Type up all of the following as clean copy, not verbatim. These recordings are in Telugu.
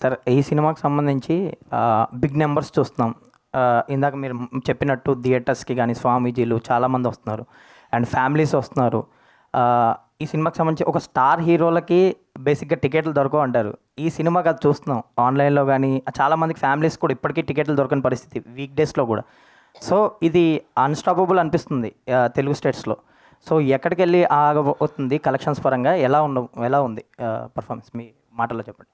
సార్ ఈ సినిమాకి సంబంధించి బిగ్ నెంబర్స్ చూస్తున్నాం. ఇందాక మీరు చెప్పినట్టు థియేటర్స్కి కానీ స్వామీజీలు చాలామంది వస్తున్నారు అండ్ ఫ్యామిలీస్ వస్తున్నారు. ఈ సినిమాకి సంబంధించి ఒక స్టార్ హీరోలకి బేసిక్గా టికెట్లు దొరకవు అంటారు. ఈ సినిమాకి అది చూస్తున్నాం ఆన్లైన్లో కానీ చాలామందికి ఫ్యామిలీస్ కూడా ఇప్పటికీ టికెట్లు దొరకని పరిస్థితి వీక్ డేస్లో కూడా. సో ఇది అన్స్టాపబుల్ అనిపిస్తుంది తెలుగు స్టేట్స్లో. సో ఎక్కడికి వెళ్ళి ఆగబోతుంది కలెక్షన్స్ పరంగా, ఎలా ఉంది పర్ఫార్మెన్స్ మీ మాటల్లో చెప్పండి.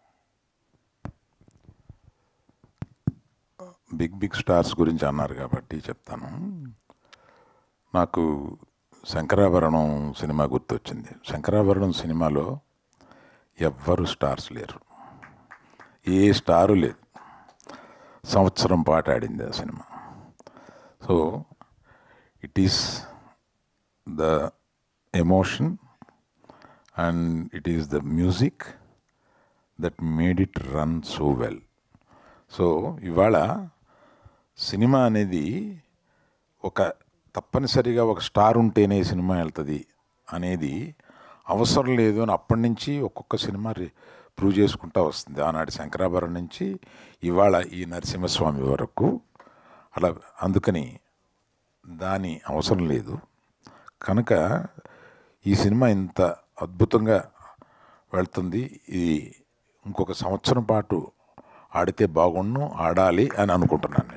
బిగ్ స్టార్స్ గురించి అన్నారు కాబట్టి చెప్తాను. నాకు శంకరాభరణం సినిమా గుర్తొచ్చింది. శంకరాభరణం సినిమాలో ఎవ్వరు స్టార్స్ లేరు, ఏ స్టారు లేదు. సంవత్సరం పాటు ఆడింది ఆ cinema. So it is the emotion and it is the music that made it run so well. So ఇవాళ సినిమా అనేది తప్పనిసరిగా ఒక స్టార్ ఉంటేనే సినిమా వెళ్తుంది అనేది అవసరం లేదు అని అప్పటి నుంచి ఒక్కొక్క సినిమా ప్రూవ్ చేసుకుంటూ వస్తుంది. ఆనాటి శంకరాభరణం నుంచి ఇవాళ ఈ నరసింహస్వామి వరకు అలా. అందుకని దాని అవసరం లేదు. కనుక ఈ సినిమా ఇంత అద్భుతంగా వెళ్తుంది. ఇది ఇంకొక సంవత్సరం పాటు ఆడితే బాగుండు, ఆడాలి అని అనుకుంటున్నాను.